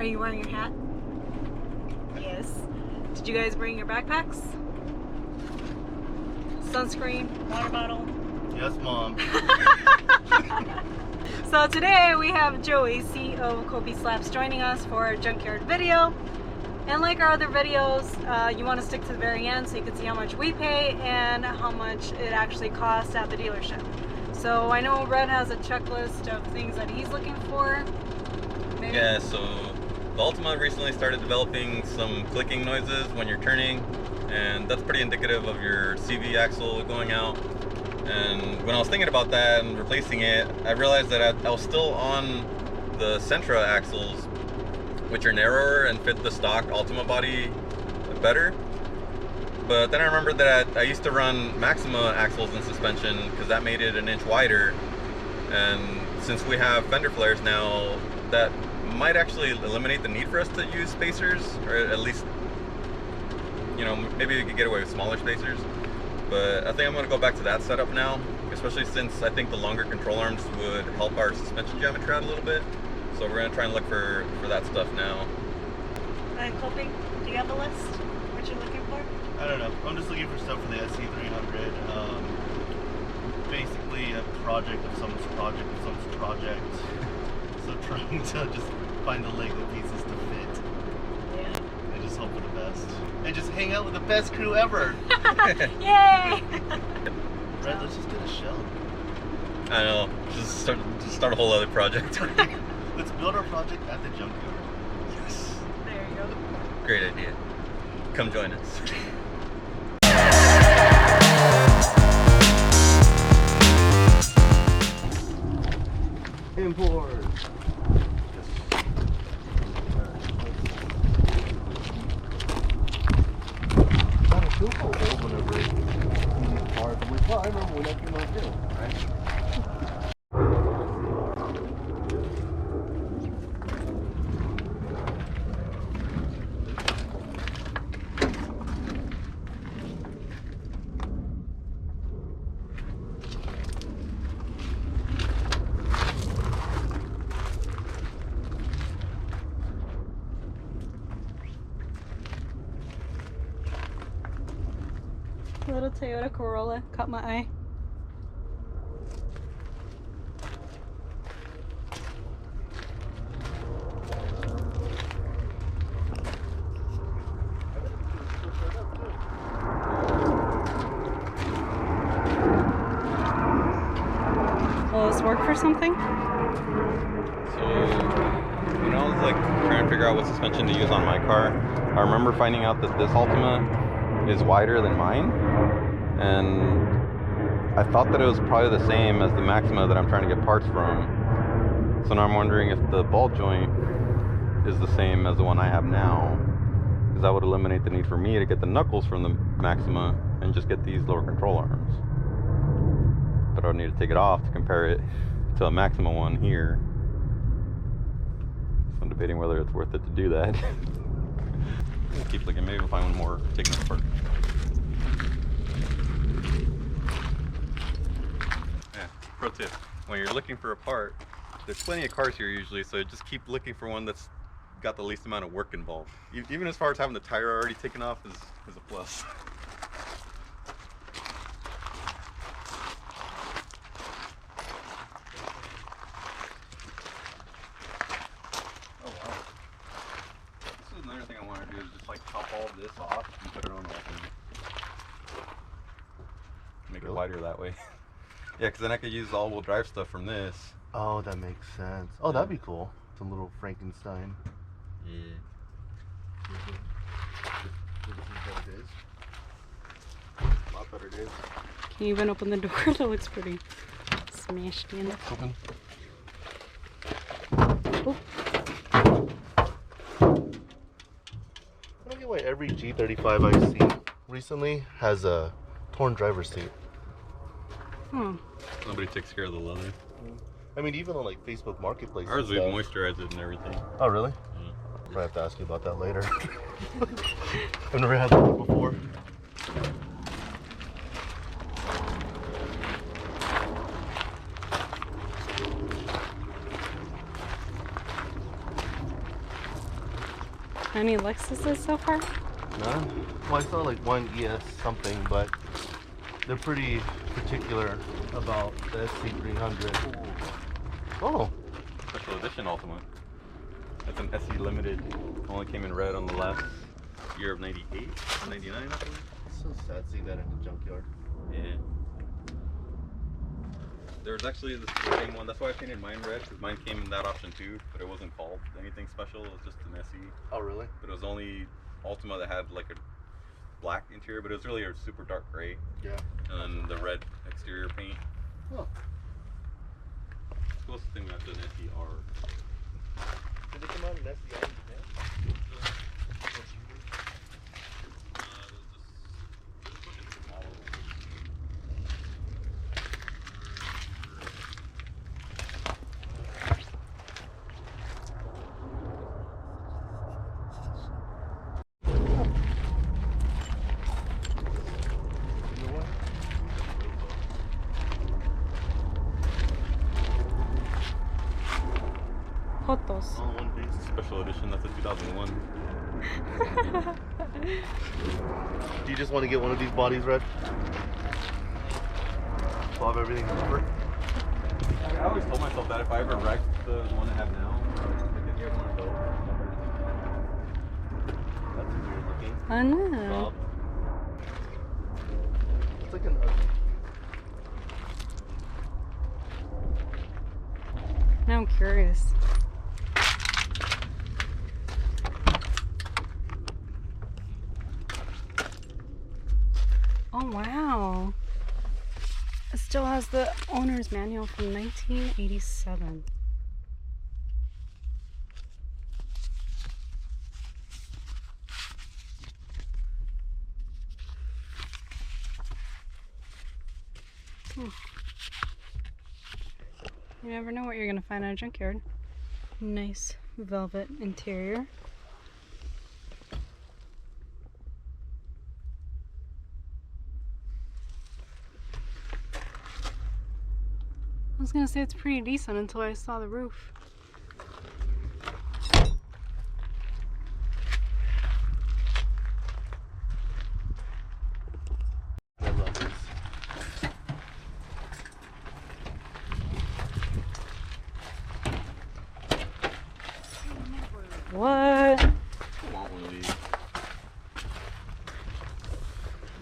Are you wearing your hat? Yes. Did you guys bring your backpacks? Sunscreen, water bottle? Yes, Mom. So today we have Joey, CEO of Kobe Slaps, joining us for a Junkyard video. And like our other videos, you want to stick to the very end so you can see how much we pay and how much it actually costs at the dealership. So I know Red has a checklist of things that he's looking for. Maybe? Yeah, so the Ultima recently started developing some clicking noises when you're turning, and that's pretty indicative of your CV axle going out. And when I was thinking about that and replacing it, I realized that I was still on the Sentra axles, which are narrower and fit the stock Ultima body better. But then I remembered that I used to run Maxima axles in suspension because that made it an inch wider. And since we have fender flares now, that might actually eliminate the need for us to use spacers, or at least, you know, maybe we could get away with smaller spacers. But I think I'm going to go back to that setup now, especially since I think the longer control arms would help our suspension geometry out a little bit. So we're going to try and look for that stuff now. And Kobe, do you have a list? What you're looking for? I don't know. I'm just looking for stuff for the SC300. Basically a project of someone's project of someone's project. So trying to just find the Lego pieces to fit. Yeah. And just hope for the best. And just hang out with the best crew ever. Yay! Red, let's just get a shell. I know. Just start a whole other project. Let's build our project at the Junkyard. Yes. There you go. Great idea. Come join us. Import. I feel so old whenever it's hard. I'm like, well, I remember when that came out too, right? Little Toyota Corolla caught my eye. Will this work for something? So when I was like trying to figure out what suspension to use on my car, I remember finding out that this Ultima is wider than mine, and I thought that it was probably the same as the Maxima that I'm trying to get parts from. So now I'm wondering if the ball joint is the same as the one I have now, because that would eliminate the need for me to get the knuckles from the Maxima and just get these lower control arms. But I would need to take it off to compare it to a Maxima one here. So I'm debating whether it's worth it to do that. We'll keep looking, maybe we'll find one more taking it apart. Yeah, pro tip, when you're looking for a part, there's plenty of cars here usually, so just keep looking for one that's got the least amount of work involved. Even as far as having the tire already taken off is a plus. Another thing I want to do is just like top all of this off and put it on make it lighter that way. Yeah, because then I could use all-wheel drive stuff from this. Oh, that makes sense. Oh, that'd be cool. Some little Frankenstein. Yeah. A lot better days. Can you even open the door? That looks pretty smashed in. Open. Oh. I don't get why every G35 I've seen recently has a torn driver's seat. Somebody takes care of the leather. I mean, even on like Facebook Marketplace. Ours, we've moisturized it and everything. Oh, really? Yeah. Probably have to ask you about that later. I've never had that before. Any Lexuses so far? None? Well, I saw like one ES something, but they're pretty particular about the SC300. Oh, Special edition Ultima. That's an SE limited. Only came in red on the last year of 98 or 99, I believe. it's so sad seeing that in the junkyard. Yeah. There was actually the same one. That's why I painted mine red, because mine came in that option too, but it wasn't called anything special. It was just an SE. Oh, really? But it was only Ultima that had like a black interior, but it was really a super dark gray. Yeah. And then the red exterior paint. Oh. Closest thing we have to an SER. Did they come out in SEI in Japan? Fotos. All one piece. Special edition, that's a 2001. Do you just want to get one of these bodies red? Swap everything over? I always told myself that if I ever wrecked the one I have now, I could get one of those. That's weird looking. I know. Bob. It's like an ugly. Now I'm curious. Oh wow. It still has the owner's manual from 1987. You never know what you're gonna find at a junkyard. Nice velvet interior. I was gonna say it's pretty decent until I saw the roof. I love this. What? I want one of these.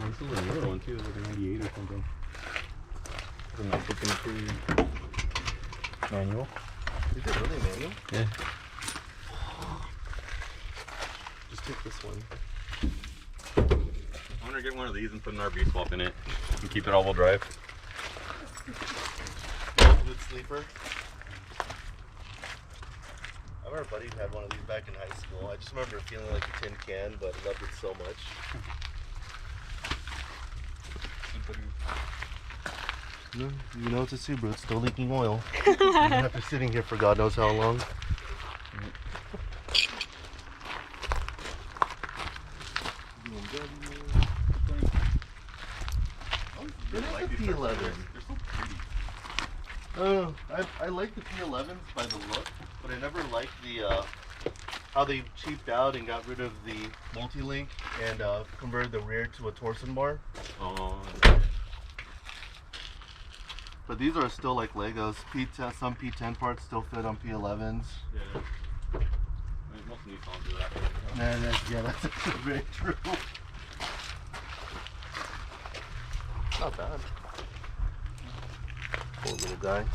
Oh, this is another one too, like a 98 or something. It's a nice looking interior. Manual. Is it really manual? Yeah. Just take this one. I'm gonna get one of these and put an RV swap in it and keep it all-wheel drive. Good sleeper. I remember a buddy who had one of these back in high school. I just remember feeling like a tin can, but loved it so much. No, you know it's a Subaru. It's still leaking oil. After sitting here for God knows how long. I like the P11. They're so pretty. Oh, I like the P11s by the look, but I never liked the how they cheaped out and got rid of the multi-link and converted the rear to a torsion bar. Oh. But these are still like Legos. P10, some P10 parts still fit on P11s. Yeah. I mean, most Nissans do that. Yeah, that's actually very true. Not bad. Poor little guy.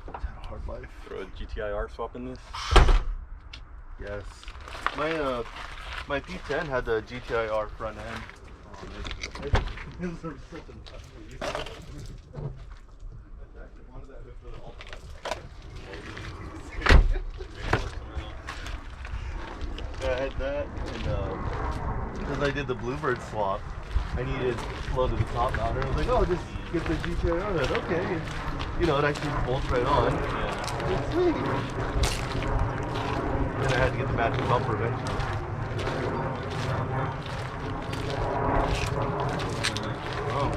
He's had a hard life. Throw a GTIR swap in this. Yes. My P10 had the GTIR front end. Yeah, I had that, and because I did the Bluebird swap, I needed to load to the top mount. I was like, oh, just get the GTIR on it. Okay. You know, it actually bolts right on. Yeah. Sweet. Then I had to get the matching bumper eventually. Oh.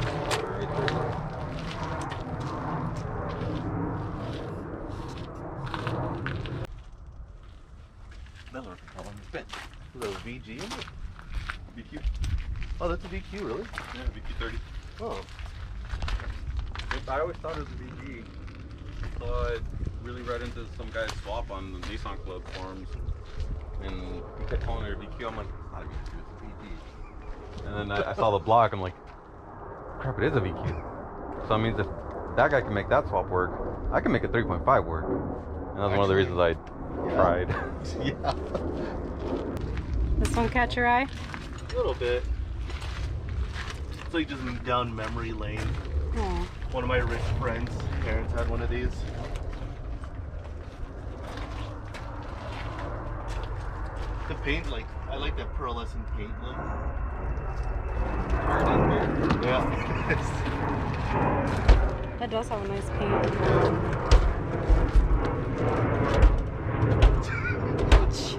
That's what I call them. Is that a VG in it? BQ. Oh, that's a VQ, really? Yeah, BQ30. Oh. I always thought it was a VG. So I really read into some guy's swap on the Nissan Club forums, and he kept calling it a VQ. I'm like, it's not a VQ, it's a VG. And then I saw the block. I'm like, crap, it is a VQ. So that means if that guy can make that swap work, I can make a 3.5 work. And that's one of the reasons I tried. Yeah. This one catch your eye? A little bit. It's like just down memory lane. Oh. One of my rich friends' parents had one of these. The paint, like, I like that pearlescent paint look. Yeah. That does have a nice paint. Jeez.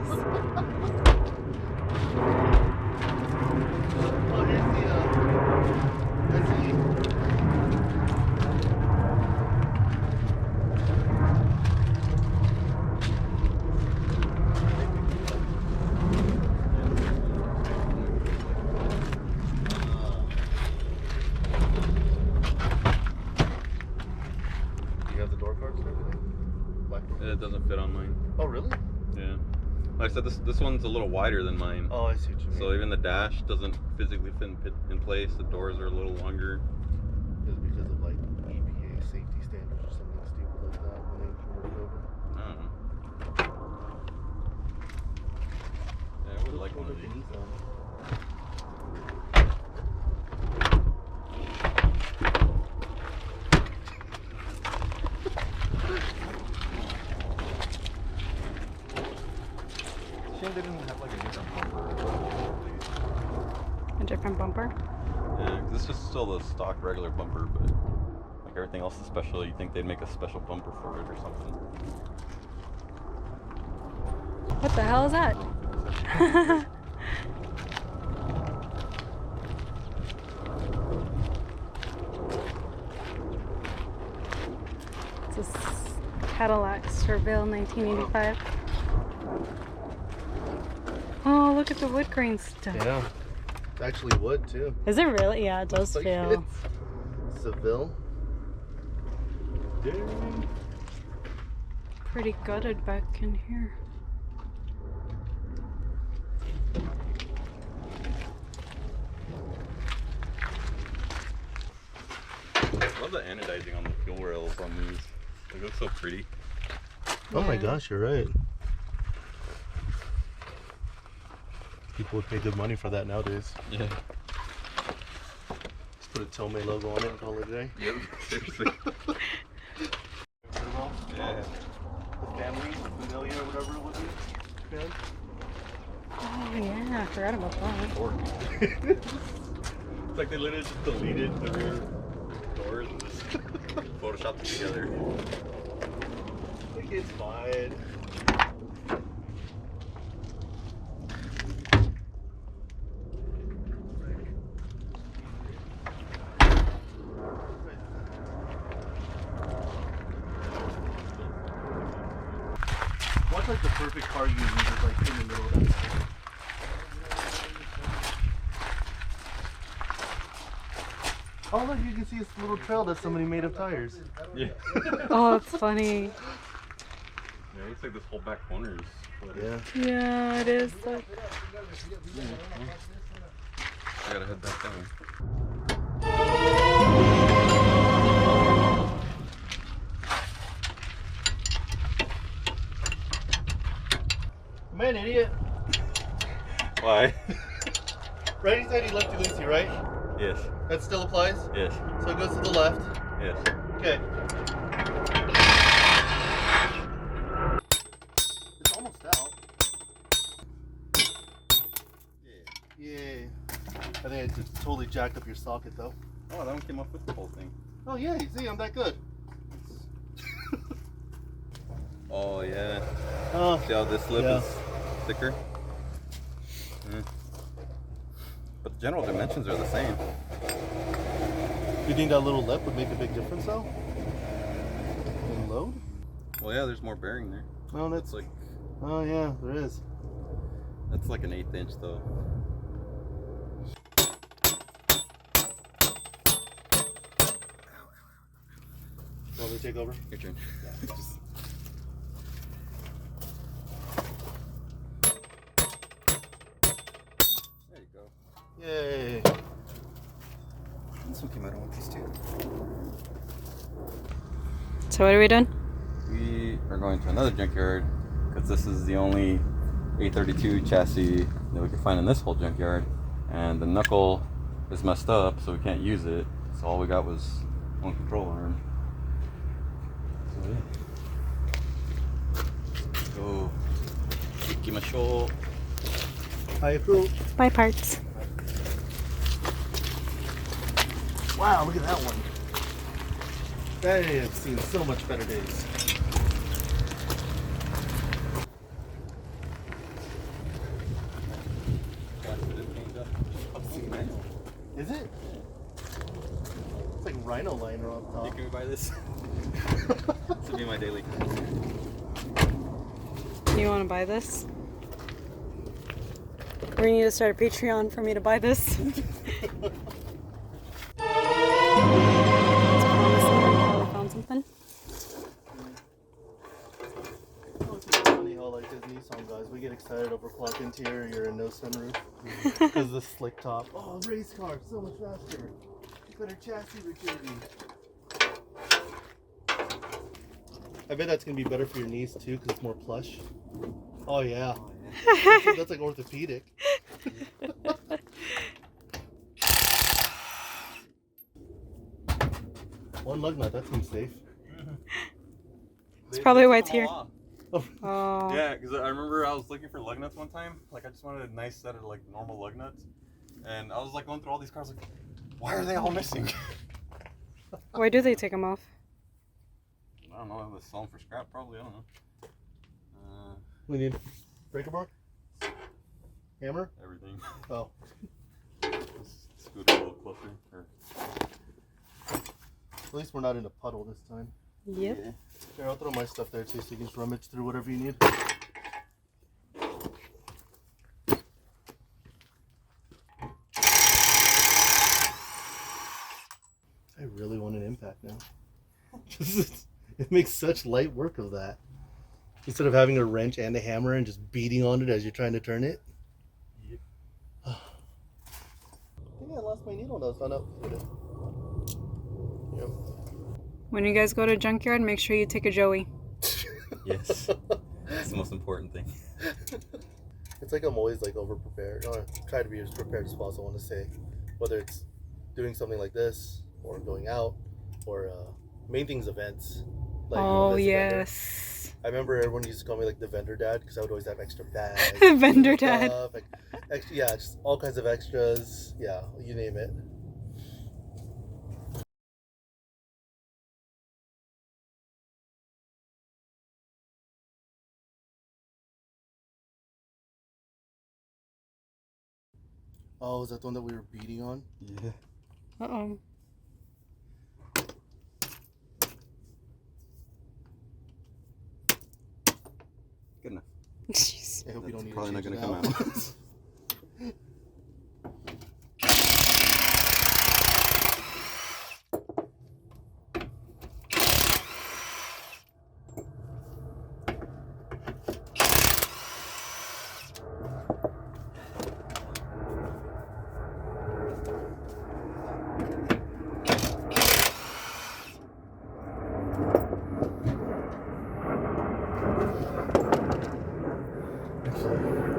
Oh, here's the, let's see. You have the door cards and everything? Black door? It doesn't fit on mine. Oh, really? Yeah. Like I said, this one's a little wider than mine. Oh, I see what you mean. So even the dash doesn't physically fit in place. The doors are a little longer. It's because of like EPA safety standards or something stupid like that when they convert it over. I don't know. Yeah, I would like one of these. Shame they didn't have like a different bumper. A different bumper? Yeah, 'cause it's just still the stock regular bumper, but like everything else is special. You think they'd make a special bumper for it or something. What the hell is that? It's a Cadillac Surville 1985. Oh, look at the wood grain stuff. Yeah. It's actually wood too. Is it really? Yeah, it does Looks like feel. it's Seville. Dang. Pretty gutted back in here. I love the anodizing on the fuel rails on these. They look so pretty. Oh my Yeah. gosh, you're right. People would pay good money for that nowadays. Yeah. Just put a Tomei logo on it and call it a day. Yep. Seriously. Yeah. The family, familiar, whatever it would be. Yeah. Oh yeah, I forgot about that. Or it's like they literally just deleted the rear doors and just photoshopped it together. I think it's fine. What's like the perfect car you use is like in the middle of that store. Oh look, you can see this little trail that somebody made of tires. Yeah. Oh, it's funny. Yeah, it looks like this whole back corner is flooded. Yeah. Yeah, it is. Like, I gotta head back down. Come in, idiot. Why? Right, he said he left you loosey, right? Yes. That still applies? Yes. So it goes to the left. Yes. Okay. It's almost out. Yeah. I think I just totally jacked up your socket though. Oh, that one came off with the whole thing. Oh yeah, you see, I'm that good. Oh yeah. Oh, See how this lip Yeah. is thicker? Yeah. But the general dimensions are the same. you think that little lip would make a big difference though? In load? Well, yeah, there's more bearing there. No, that's It's like Oh yeah, there is. That's like an 1/8 inch though. Want me to take over? Your turn. Yeah. There you go. Yay! This one came out on one piece too. So what are we doing? We are going to another junkyard because this is the only A32 chassis that we can find in this whole junkyard, and the knuckle is messed up, so we can't use it. So all we got was one control arm. So yeah. Go. Ikimashou. Hi, cool. Buy parts. Wow, look at that one. I have seen so much better days. Is it? It's like rhino liner on top. Can we buy this? This will be my daily. You want to buy this? We need to start a Patreon for me to buy this. Found something. Oh, it's funny how like as Nissan guys, we get excited over clock interior and no sunroof because the slick top. Oh, race car, so much faster. Better chassis rigidity. I bet that's gonna be better for your knees too because it's more plush. Oh yeah. That's like orthopedic. One lug nut, that seems safe. It's probably why it's here. Oh. Oh. Yeah, because I remember I was looking for lug nuts one time. Like I just wanted a nice set of like normal lug nuts, and I was like going through all these cars like, why are they all missing? Why do they take them off? I don't know. They sell them for scrap, probably. I don't know. We need breaker bar, hammer, Everything. Oh, Let's scoot a little closer. at least we're not in a puddle this time. Yep. Yeah. Here, I'll throw my stuff there too so you can just rummage through whatever you need. I really want an impact now. It makes such light work of that. Instead of having a wrench and a hammer and just beating on it as you're trying to turn it. Yep. I think I lost my needle nose. Oh no, hit it. Yep. When you guys go to Junkyard, make sure you take a Joey. Yes. That's the most important thing. It's like I'm always like over prepared. Or try to be as prepared as possible. I want to say, whether it's doing something like this or going out or main things events. Like, Oh, as a vendor. yes. I remember everyone used to call me like the vendor dad because I would always have extra bags. Vendor dad. Stuff, like, extra, yeah, just all kinds of extras. Yeah, you name it. Oh, is that the one that we were beating on? Yeah. Uh-oh. Good enough. Jeez. I hope you don't need Probably to not change gonna it come now. out.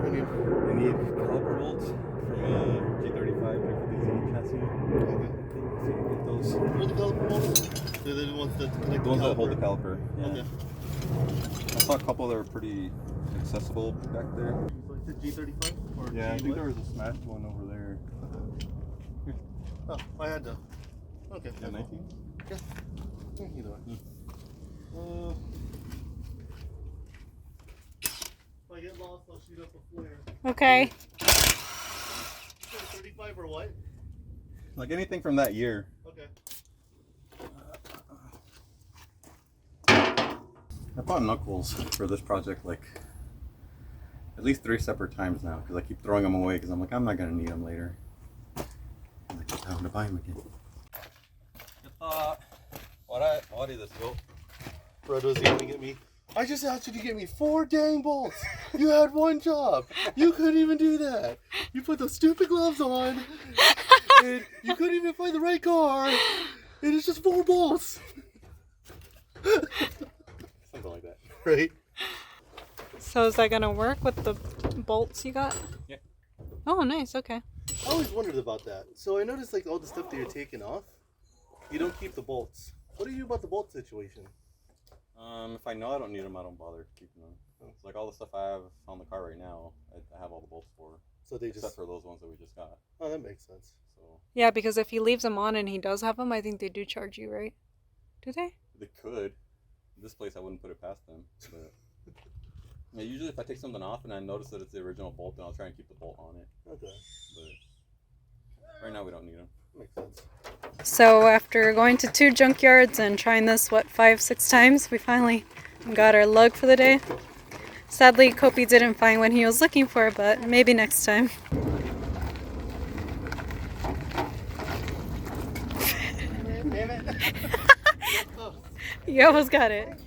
We need. We need caliper bolts from a G35 350Z chassis. Okay. So you get those. What are the caliper bolts? They're the ones that connect The ones that hold the caliper. caliper. Yeah. Okay. I saw a couple that were pretty accessible back there. So it's a G35 or Yeah, I G think what? there was a smashed one over there. Oh, I had to. Okay. Yeah, 19? Yeah. Either way. If I get lost, I'll shoot up a flare. Okay. 35 or what? Like anything from that year. Okay. I bought knuckles for this project like at least 3 separate times now because I keep throwing them away because I'm like, I'm not gonna need them later. I'm like, it's time to buy them again. Good thought. Why did this go? Fred was gonna get me. I just asked you to get me 4 dang bolts. You had 1 job. You couldn't even do that. You put those stupid gloves on, and you couldn't even find the right car, and it's just 4 bolts. Something like that. Right? So is that gonna work with the bolts you got? Yeah. Oh, nice. Okay. I always wondered about that. So I noticed like all the stuff that you're taking off, you don't keep the bolts. What do you do about the bolt situation? If I know I don't need them, I don't bother keeping them. It's like all the stuff I have on the car right now, I have all the bolts for. So they except for those ones that we just got. Oh, that makes sense. So Yeah, because if he leaves them on and he does have them, I think they do charge you, right? Do they? they could. This place I wouldn't put it past them. But yeah, usually if I take something off and I notice that it's the original bolt, then I'll try and keep the bolt on it. Okay. But right now we don't need them. Makes sense. So after going to 2 junkyards and trying this, 5-6 times, we finally got our lug for the day. Sadly, Kopi didn't find what he was looking for, but maybe next time. Damn it. You almost got it.